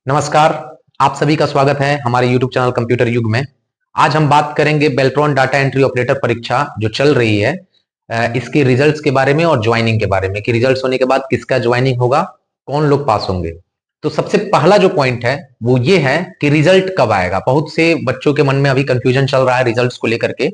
नमस्कार। आप सभी का स्वागत है हमारे YouTube चैनल कंप्यूटर युग में। आज हम बात करेंगे बेल्ट्रॉन डाटा एंट्री ऑपरेटर परीक्षा जो चल रही है, इसके रिजल्ट्स के बारे में और ज्वाइनिंग के बारे में कि रिजल्ट्स होने के बाद किसका ज्वाइनिंग होगा, कौन लोग पास होंगे। तो सबसे पहला जो पॉइंट है वो ये है कि रिजल्ट कब आएगा। बहुत से बच्चों के मन में अभी कंफ्यूजन चल रहा है रिजल्ट्स को लेकर के।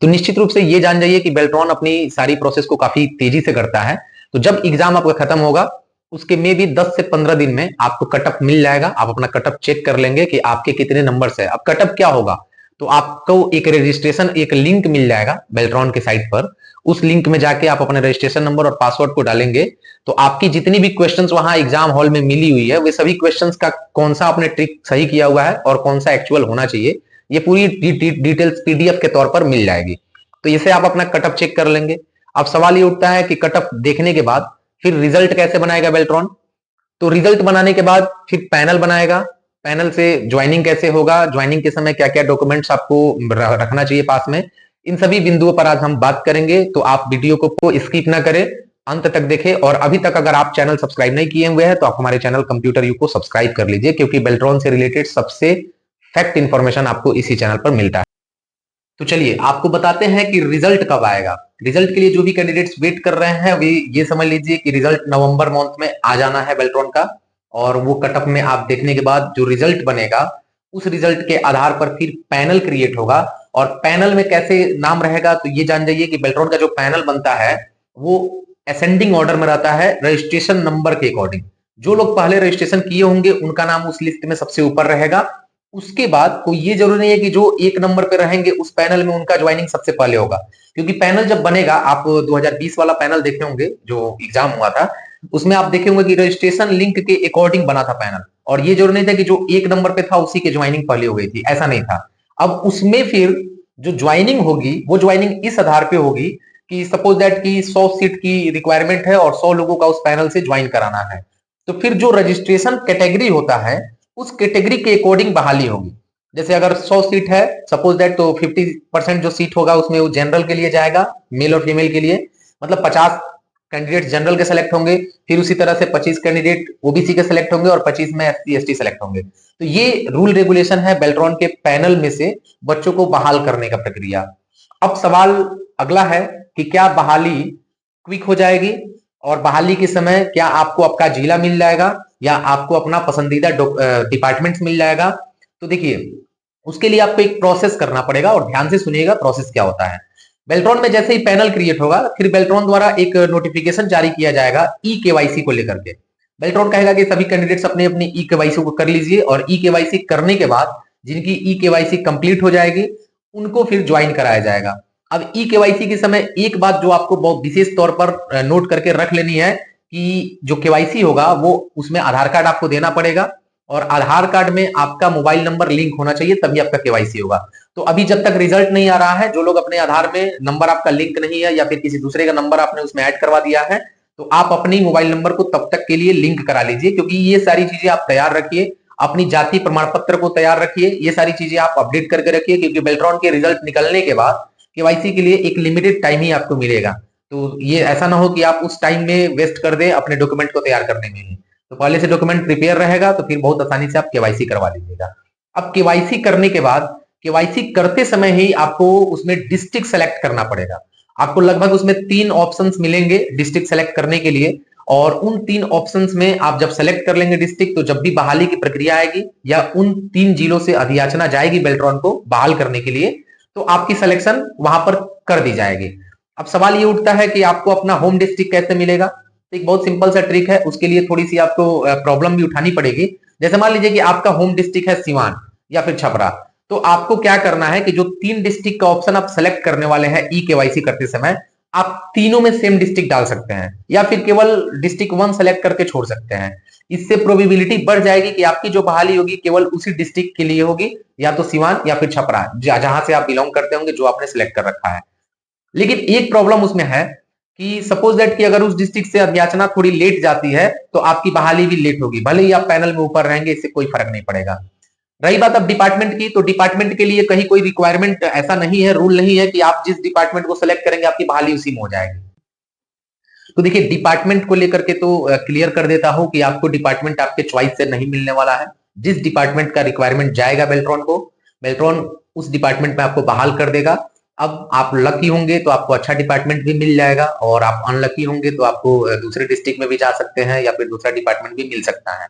तो निश्चित रूप से ये जान जाइए कि बेल्ट्रॉन अपनी सारी प्रोसेस को काफी तेजी से करता है। तो जब एग्जाम आपका खत्म होगा उसके में भी 10 से 15 दिन में आपको कटअप मिल जाएगा। आप अपना कटअप चेक कर लेंगे कि आपके कितने नंबर्स है। अब कटअप क्या होगा, तो आपको एक रजिस्ट्रेशन एक लिंक मिल जाएगा बेल्ट्रॉन के साइट पर। उस लिंक में जाके आप अपने रजिस्ट्रेशन नंबर और पासवर्ड को डालेंगे तो आपकी जितनी भी क्वेश्चंस वहां एग्जाम हॉल में मिली हुई है वे सभी क्वेश्चंस का कौन सा आपने ट्रिक सही किया हुआ है और कौन सा एक्चुअल होना चाहिए, ये पूरी डिटेल्स पीडीएफ के तौर पर मिल जाएगी। तो इसे आप अपना कटअप चेक कर लेंगे। अब सवाल ये उठता है कि कटअप देखने के बाद फिर रिजल्ट कैसे बनाएगा बेल्ट्रॉन। तो रिजल्ट बनाने के बाद फिर पैनल बनाएगा। पैनल से ज्वाइनिंग कैसे होगा, ज्वाइनिंग के समय क्या क्या डॉक्यूमेंट्स आपको रखना चाहिए पास में, इन सभी बिंदुओं पर आज हम बात करेंगे। तो आप वीडियो को स्किप ना करें, अंत तक देखें। और अभी तक अगर आप चैनल सब्सक्राइब नहीं किए हुए हैं तो आप हमारे चैनल कंप्यूटर यू को सब्सक्राइब कर लीजिए, क्योंकि बेल्ट्रॉन से रिलेटेड सबसे फैक्ट इंफॉर्मेशन आपको इसी चैनल पर मिलता है। तो चलिए आपको बताते हैं कि रिजल्ट कब आएगा। रिजल्ट के लिए जो भी कैंडिडेट्स वेट कर रहे हैं वे ये समझ लीजिए कि रिजल्ट नवंबर मंथ में आ जाना है बेल्ट्रॉन का। और वो कटअप में आप देखने के बाद जो रिजल्ट बनेगा उस रिजल्ट के आधार पर फिर पैनल क्रिएट होगा। और पैनल में कैसे नाम रहेगा, तो ये जान जाइए कि बेल्ट्रॉन का जो पैनल बनता है वो असेंडिंग ऑर्डर में रहता है, रजिस्ट्रेशन नंबर के अकॉर्डिंग। जो लोग पहले रजिस्ट्रेशन किए होंगे उनका नाम उस लिस्ट में सबसे ऊपर रहेगा। उसके बाद कोई ये जरूरी नहीं है कि जो एक नंबर पे रहेंगे उस पैनल में उनका ज्वाइनिंग सबसे पहले होगा। क्योंकि पैनल जब बनेगा, आप 2020 वाला पैनल देखे होंगे जो एग्जाम हुआ था, उसमें आप देखे होंगे कि रजिस्ट्रेशन लिंक के अकॉर्डिंग बना था पैनल। और ये जरूरी नहीं था कि जो एक नंबर पे था उसी की ज्वाइनिंग पहले हो गई थी, ऐसा नहीं था। अब उसमें फिर जो ज्वाइनिंग होगी वो ज्वाइनिंग इस आधार पे होगी कि सपोज दैट कि 100 सीट की रिक्वायरमेंट है और 100 लोगों का उस पैनल से ज्वाइन कराना है। तो फिर जो रजिस्ट्रेशन कैटेगरी होता है उस कैटेगरी के अकॉर्डिंग बहाली होगी। जैसे अगर 100 सीट है सपोज दैट, तो 50% जो सीट होगा उसमें वो जनरल के लिए जाएगा, मेल और फीमेल के लिए। मतलब 50 कैंडिडेट जनरल के सेलेक्ट होंगे, फिर उसी तरह से 25 कैंडिडेट ओबीसी के सेलेक्ट होंगे और 25 में एससी एसटी सेलेक्ट होंगे। तो ये रूल रेगुलेशन है बेल्ट्रॉन के पैनल में से बच्चों को बहाल करने का प्रक्रिया। अब सवाल अगला है कि क्या बहाली क्विक हो जाएगी और बहाली के समय क्या आपको आपका जिला मिल जाएगा या आपको अपना पसंदीदा डिपार्टमेंट्स मिल जाएगा। तो देखिए उसके लिए आपको एक प्रोसेस करना पड़ेगा और ध्यान से सुनिएगा प्रोसेस क्या होता है। बेल्ट्रॉन में जैसे ही पैनल क्रिएट होगा फिर बेल्ट्रॉन द्वारा एक नोटिफिकेशन जारी किया जाएगा ई केवाईसी को लेकर के। बेल्ट्रॉन कहेगा कि सभी कैंडिडेट्स अपने अपनी ई केवाईसी को कर लीजिए, और ई केवाईसी करने के बाद जिनकी ई केवाईसी कंप्लीट हो जाएगी उनको फिर ज्वाइन कराया जाएगा। अब ई केवाईसी के समय एक बात जो आपको बहुत विशेष तौर पर नोट करके रख लेनी है कि जो केवाईसी होगा वो उसमें आधार कार्ड आपको देना पड़ेगा और आधार कार्ड में आपका मोबाइल नंबर लिंक होना चाहिए, तभी आपका केवाईसी होगा। तो अभी जब तक रिजल्ट नहीं आ रहा है, जो लोग अपने आधार में नंबर आपका लिंक नहीं है या फिर किसी दूसरे का नंबर आपने उसमें ऐड करवा दिया है, तो आप अपनी मोबाइल नंबर को तब तक के लिए लिंक करा लीजिए। क्योंकि ये सारी चीजें आप तैयार रखिए, अपनी जाति प्रमाण पत्र को तैयार रखिए, ये सारी चीजें आप अपडेट करके रखिए। क्योंकि बेल्ट्रॉन के रिजल्ट निकलने के बाद केवाईसी के लिए एक लिमिटेड टाइम ही आपको मिलेगा। तो ये ऐसा ना हो कि आप उस टाइम में वेस्ट कर दें अपने डॉक्यूमेंट को तैयार करने में ही। तो पहले से डॉक्यूमेंट प्रिपेयर रहेगा तो फिर बहुत आसानी से आप केवाईसी करवा लीजिएगा। अब केवाईसी करने के बाद केवाईसी करते समय ही आपको उसमें डिस्ट्रिक्ट सेलेक्ट करना पड़ेगा। आपको लगभग उसमें 3 ऑप्शंस मिलेंगे डिस्ट्रिक्ट सेलेक्ट करने के लिए। और उन 3 ऑप्शंस में आप जब सेलेक्ट कर लेंगे डिस्ट्रिक्ट, तो जब भी बहाली की प्रक्रिया आएगी या उन 3 जिलों से अधियाचना जाएगी बेल्ट्रॉन को बहाल करने के लिए, तो आपकी सिलेक्शन वहां पर कर दी जाएगी। अब सवाल ये उठता है कि आपको अपना होम डिस्ट्रिक्ट कैसे मिलेगा। तो एक बहुत सिंपल सा ट्रिक है, उसके लिए थोड़ी सी आपको प्रॉब्लम भी उठानी पड़ेगी। जैसे मान लीजिए कि आपका होम डिस्ट्रिक्ट है सिवान या फिर छपरा, तो आपको क्या करना है कि जो 3 डिस्ट्रिक्ट का ऑप्शन आप सेलेक्ट करने वाले हैं ई केवाईसी करते समय, आप तीनों में सेम डिस्ट्रिक्ट डाल सकते हैं या फिर केवल डिस्ट्रिक्ट 1 सेलेक्ट करके छोड़ सकते हैं। इससे प्रोबेबिलिटी बढ़ जाएगी कि आपकी जो बहाली होगी केवल उसी डिस्ट्रिक्ट के लिए होगी, या तो सिवान या फिर छपरा, जहां से आप बिलोंग करते होंगे, जो आपने सिलेक्ट कर रखा है। लेकिन एक प्रॉब्लम उसमें है कि सपोज दैट कि अगर उस डिस्ट्रिक्ट से अध्याचना थोड़ी लेट जाती है तो आपकी बहाली भी लेट होगी, भले ही आप पैनल में ऊपर रहेंगे, इससे कोई फर्क नहीं पड़ेगा। रही बात अब डिपार्टमेंट की, तो डिपार्टमेंट के लिए कहीं कोई रिक्वायरमेंट ऐसा नहीं है, रूल नहीं है कि आप जिस डिपार्टमेंट को सेलेक्ट करेंगे आपकी बहाली उसी में हो जाएगी। तो देखिए डिपार्टमेंट को लेकर के तो क्लियर कर देता हूं कि आपको डिपार्टमेंट आपके चॉइस से नहीं मिलने वाला है। जिस डिपार्टमेंट का रिक्वायरमेंट जाएगा बेल्ट्रॉन को, बेल्ट्रॉन उस डिपार्टमेंट में आपको बहाल कर देगा। अब आप लकी होंगे तो आपको अच्छा डिपार्टमेंट भी मिल जाएगा, और आप अनलकी होंगे तो आपको दूसरे डिस्ट्रिक्ट में भी जा सकते हैं या फिर दूसरा डिपार्टमेंट भी मिल सकता है।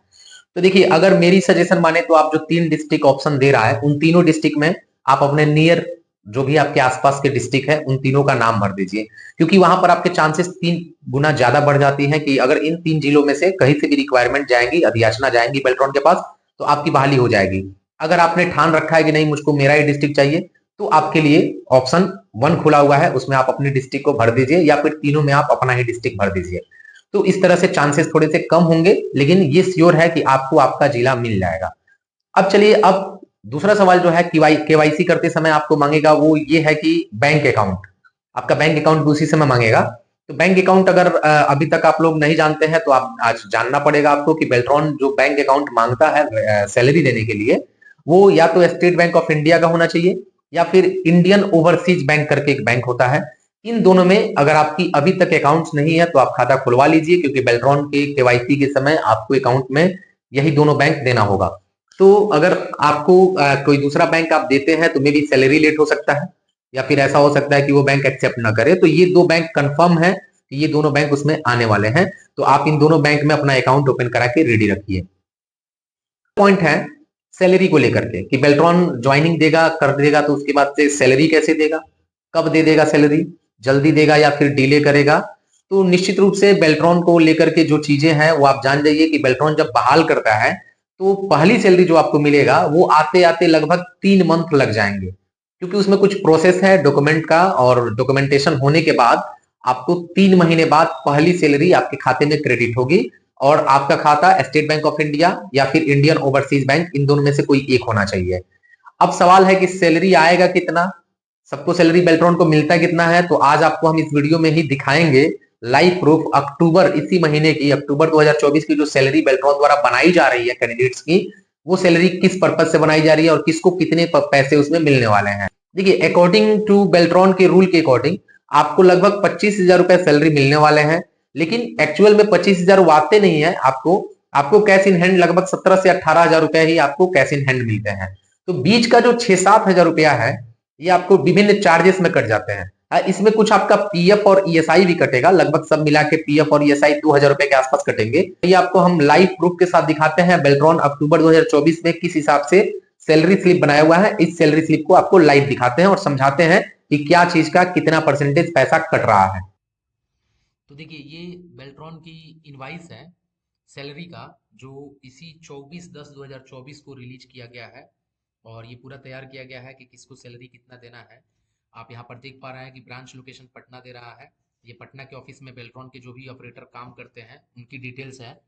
तो देखिए, अगर मेरी सजेशन माने तो आप जो 3 डिस्ट्रिक्ट ऑप्शन दे रहा है, उन तीनों डिस्ट्रिक्ट में आप अपने नियर जो भी आपके आसपास के डिस्ट्रिक्ट है उन तीनों का नाम भर दीजिए, क्योंकि वहां पर आपके चांसेस 3 गुना ज्यादा बढ़ जाती हैं कि अगर इन 3 जिलों में से कहीं से भी रिक्वायरमेंट जाएंगी, अधियाचना जाएंगी बेल्ट्रॉन के पास, तो आपकी बहाली हो जाएगी। अगर आपने ठान रखा है कि नहीं मुझको मेरा ही डिस्ट्रिक्ट चाहिए, तो आपके लिए ऑप्शन 1 खुला हुआ है, उसमें आप अपने डिस्ट्रिक्ट को भर दीजिए, या फिर तीनों में आप अपना ही डिस्ट्रिक्ट भर दीजिए। तो इस तरह से चांसेस थोड़े से कम होंगे, लेकिन ये श्योर है कि आपको आपका जिला मिल जाएगा। अब चलिए, अब दूसरा सवाल जो है केवाईसी करते समय आपको मांगेगा, वो ये है कि बैंक अकाउंट, आपका बैंक अकाउंट भी उसी समय मांगेगा। तो बैंक अकाउंट अगर अभी तक आप लोग नहीं जानते हैं तो आप आज जानना पड़ेगा आपको कि बेल्ट्रॉन जो बैंक अकाउंट मांगता है सैलरी देने के लिए, वो या तो स्टेट बैंक ऑफ इंडिया का होना चाहिए या फिर इंडियन ओवरसीज बैंक करके एक बैंक होता है। इन दोनों में अगर आपकी अभी तक अकाउंट्स नहीं है तो आप खाता खुलवा लीजिए, क्योंकि बेल्ट्रॉन के केवाईसी के समय आपको अकाउंट में यही दोनों बैंक देना होगा। तो अगर आपको कोई दूसरा बैंक आप देते हैं तो मे बी सैलरी लेट हो सकता है, या फिर ऐसा हो सकता है कि वो बैंक एक्सेप्ट ना करे। तो ये 2 बैंक कंफर्म है कि ये दोनों बैंक उसमें आने वाले हैं, तो आप इन दोनों बैंक में अपना अकाउंट ओपन करा के रेडी रखिए। पॉइंट है सैलरी को लेकर के कि बेल्ट्रॉन ज्वाइनिंग देगा कर देगा, तो उसके बाद से सैलरी कैसे देगा, कब दे देगा सैलरी, जल्दी देगा या फिर डिले करेगा। तो निश्चित रूप से बेल्ट्रॉन को लेकर के जो चीजें हैं वो आप जान जाइए कि बेल्ट्रॉन जब बहाल करता है तो पहली सैलरी जो आपको मिलेगा वो आते आते लगभग 3 मंथ लग जाएंगे, क्योंकि उसमें कुछ प्रोसेस है डॉक्यूमेंट का, और डॉक्यूमेंटेशन होने के बाद आपको 3 महीने बाद पहली सैलरी आपके खाते में क्रेडिट होगी, और आपका खाता स्टेट बैंक ऑफ इंडिया या फिर इंडियन ओवरसीज बैंक, इन दोनों में से कोई एक होना चाहिए। अब सवाल है कि सैलरी आएगा कितना, सबको सैलरी बेल्ट्रॉन को मिलता कितना है, तो आज आपको हम इस वीडियो में ही दिखाएंगे लाइव प्रूफ। अक्टूबर इसी महीने की अक्टूबर 2024 की जो सैलरी बेल्ट्रॉन द्वारा बनाई जा रही है कैंडिडेट्स की, वो सैलरी किस पर्पज से बनाई जा रही है और किसको कितने पैसे उसमें मिलने वाले हैं। देखिए, अकॉर्डिंग टू बेल्ट्रॉन के रूल के अकॉर्डिंग आपको लगभग 25,000 रुपए सैलरी मिलने वाले हैं, लेकिन एक्चुअल में 25,000 वो आते नहीं है आपको। आपको कैश इन हैंड लगभग 17 से 18,000 रुपए ही आपको कैश इन हैंड मिलते हैं। तो बीच का जो 6-7 हजार रुपया है ये आपको विभिन्न चार्जेस में कट जाते हैं। इसमें कुछ आपका पीएफ और ईएसआई भी कटेगा, लगभग सब मिला के पीएफ और ईएसआई 2,000 रुपए के आसपास कटेंगे। ये आपको हम लाइव प्रूफ के साथ दिखाते हैं बेल्ट्रॉन अक्टूबर 2024 में किस हिसाब से सैलरी स्लिप बनाया हुआ है। इस सैलरी स्लिप को आपको लाइव दिखाते हैं और समझाते हैं कि क्या चीज का कितना परसेंटेज पैसा कट रहा है। तो देखिए, ये बेल्ट्रॉन की इनवाइस है सैलरी का, जो इसी 24/10/2024 को रिलीज किया गया है। और ये पूरा तैयार किया गया है कि किसको सैलरी कितना देना है। आप यहाँ पर देख पा रहे हैं कि ब्रांच लोकेशन पटना दे रहा है। ये पटना के ऑफिस में बेल्ट्रॉन के जो भी ऑपरेटर काम करते हैं उनकी डिटेल्स है।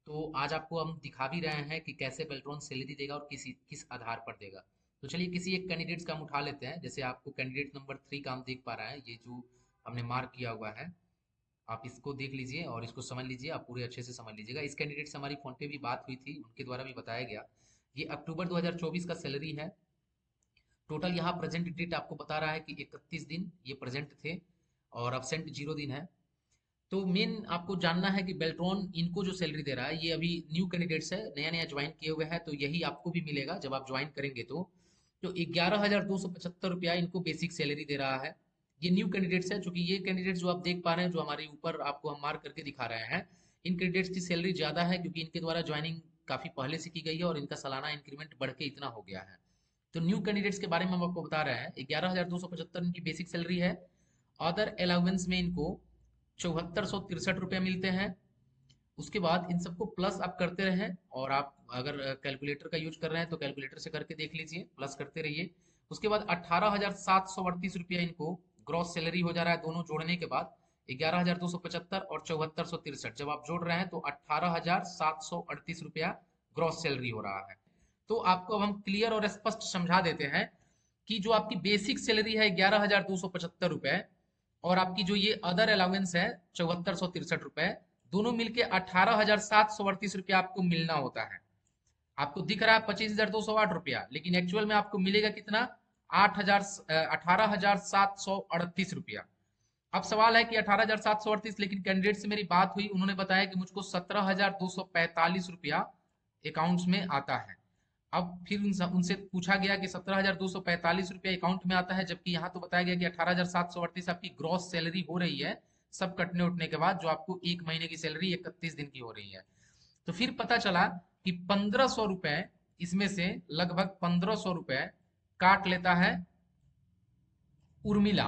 तो आज आपको हम दिखा भी रहे हैं कि कैसे बेल्ट्रॉन सैलरी देगा और किस किस आधार पर देगा। तो चलिए किसी एक कैंडिडेट्स का हम उठा लेते हैं। जैसे आपको कैंडिडेट नंबर 3 का हम देख पा रहे हैं, ये जो हमने मार्क किया हुआ है, आप इसको देख लीजिए और इसको समझ लीजिए, आप पूरे अच्छे से समझ लीजिएगा। इस कैंडिडेट से हमारी फोन पे भी बात हुई थी, उनके द्वारा भी बताया गया। ये अक्टूबर 2024 का सैलरी है। टोटल यहाँ प्रेजेंट डेट आपको बता रहा है कि 31 दिन ये प्रेजेंट थे और अब्सेंट 0 दिन है। तो मेन आपको जानना है कि बेल्ट्रॉन इनको जो सैलरी दे रहा है, ये अभी न्यू कैंडिडेट्स है, नया नया ज्वाइन किए हुए हैं, तो यही आपको भी मिलेगा जब आप ज्वाइन करेंगे। तो 11,275 रुपया इनको बेसिक सैलरी दे रहा है। ये न्यू कैंडिडेट्स है, चूंकि ये कैंडिडेट्स जो आप देख पा रहे हैं, जो हमारे ऊपर आपको हम मार्क करके दिखा रहे हैं, इन कैंडिडेट्स की सैलरी ज्यादा है क्योंकि इनके द्वारा ज्वाइनिंग काफी पहले से की गई है और इनका सालाना इंक्रीमेंट बढ़ के इतना हो गया है। तो न्यू कैंडिडेट्स के बारे में हम आपको बता रहे हैं, 11,275 इनकी बेसिक सैलरी है। अदर अलाउंस में इनको 7,463 रुपया मिलते हैं। उसके बाद इन सबको प्लस आप करते रहें, और आप अगर कैलकुलेटर का यूज कर रहे हैं तो कैलकुलेटर से करके देख लीजिए, प्लस करते रहिए। उसके बाद 18,738 रुपया इनको ग्रॉस सैलरी हो जा रहा है दोनों जोड़ने के बाद। 11,275 और 7,463 जब आप जोड़ रहे हैं तो 18,738 रुपया ग्रॉस सैलरी हो रहा है। तो आपको अब हम क्लियर और स्पष्ट समझा देते हैं कि जो आपकी बेसिक सैलरी है 11,275 रुपए, और आपकी जो ये अदर अलाउंस है 7,463 रुपए, दोनों मिलके 18,738 रुपया आपको मिलना होता है। आपको दिख रहा है 25,208 रुपया, लेकिन एक्चुअल में आपको मिलेगा कितना? 18,738 रुपया। अब सवाल है कि 18,738, लेकिन कैंडिडेट से मेरी बात हुई, उन्होंने बताया कि मुझको 17,245 रुपया अकाउंट्स में आता है। अब फिर उनसे पूछा गया कि 17,245 रुपया अकाउंट में आता है, जबकि यहाँ तो बताया गया कि 18,738 आपकी ग्रॉस सैलरी हो रही है सब कटने उठने के बाद, जो आपको एक महीने की सैलरी 31 दिन की हो रही है। तो फिर पता चला कि 1,500 रुपए इसमें से लगभग 1,500 रुपए काट लेता है उर्मिला,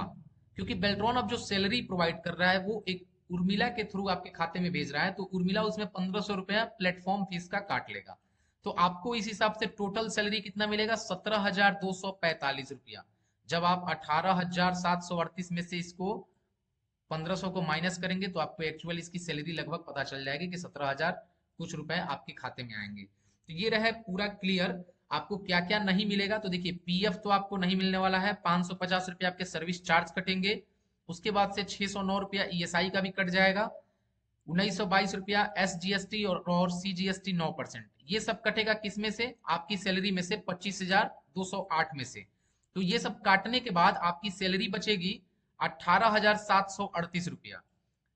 क्योंकि बेल्ट्रॉन अब जो सैलरी प्रोवाइड कर रहा है वो एक उर्मिला के थ्रू आपके खाते में भेज रहा है, तो उर्मिला उसमें 1,500 रुपया प्लेटफॉर्म फीस का काट लेगा। तो आपको इस हिसाब से टोटल सैलरी कितना मिलेगा? 17,245 रुपया। जब आप 18,738 में से इसको 1,500 को माइनस करेंगे तो आपको एक्चुअल इसकी सैलरी लगभग पता चल जाएगी कि 17,000 कुछ रुपए आपके खाते में आएंगे। तो ये रहा पूरा क्लियर। आपको क्या क्या नहीं मिलेगा, तो देखिए पीएफ तो आपको नहीं मिलने वाला है, 550 रुपये आपके सर्विस चार्ज कटेंगे। उसके बाद से 609 रुपया ईएसआई का भी कट जाएगा, 1,922 रुपया एसजीएसटी और सीजीएसटी 9%। ये सब कटेगा किस में से? आपकी सैलरी में से, 25,208 में से। तो ये सब काटने के बाद आपकी सैलरी बचेगी 18,738 रुपया।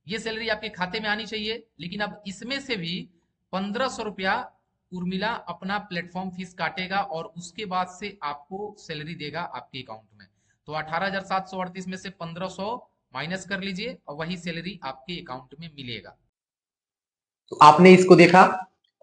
ये सैलरी आपके खाते में आनी चाहिए, लेकिन अब इसमें से भी 1,500 रुपया उर्मिला अपना प्लेटफॉर्म फीस काटेगा और उसके बाद से आपको सैलरी देगा आपके अकाउंट में। तो 18,738 में से 1,500 माइनस कर लीजिए और वही सैलरी आपके अकाउंट में मिलेगा। तो आपने इसको देखा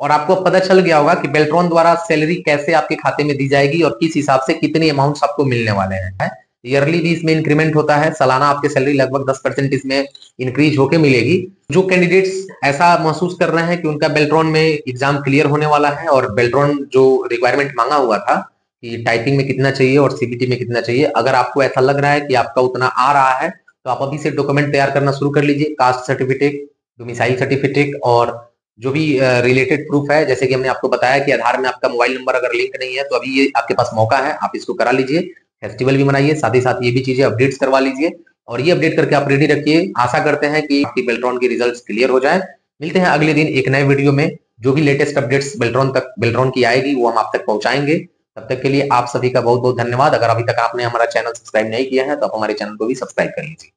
और आपको पता चल गया होगा कि बेल्ट्रॉन द्वारा सैलरी कैसे आपके खाते में दी जाएगी और किस हिसाब से कितनी अमाउंट्स आपको मिलने वाले हैं। ईयरली भी इसमें इंक्रीमेंट होता है, सालाना आपके सैलरी लगभग 10% इसमें इंक्रीज होके मिलेगी। जो कैंडिडेट्स ऐसा महसूस कर रहे हैं कि उनका बेल्ट्रॉन में एग्जाम क्लियर होने वाला है और बेल्ट्रॉन जो रिक्वायरमेंट मांगा हुआ था कि टाइपिंग में कितना चाहिए और सीबीटी में कितना चाहिए, अगर आपको ऐसा लग रहा है कि आपका उतना आ रहा है तो आप अभी से डॉक्यूमेंट तैयार करना शुरू कर लीजिए। कास्ट सर्टिफिकेट, डोमिसाइल सर्टिफिकेट और जो भी रिलेटेड प्रूफ है, जैसे कि हमने आपको बताया कि आधार में आपका मोबाइल नंबर अगर लिंक नहीं है तो अभी ये आपके पास मौका है, आप इसको करा लीजिए। फेस्टिवल भी मनाइए, साथ ही साथ ये भी चीजें अपडेट्स करवा लीजिए और ये अपडेट करके आप रेडी रखिए। आशा करते हैं कि आपकी बेल्ट्रॉन की रिजल्ट्स क्लियर हो जाए। मिलते हैं अगले दिन एक नए वीडियो में। जो भी लेटेस्ट अपडेट्स बेल्ट्रॉन की आएगी वो हम आप तक पहुंचाएंगे। तब तक के लिए आप सभी का बहुत बहुत धन्यवाद। अगर अभी तक आपने हमारा चैनल सब्सक्राइब नहीं किया है तो आप हमारे चैनल को भी सब्सक्राइब कर लीजिए।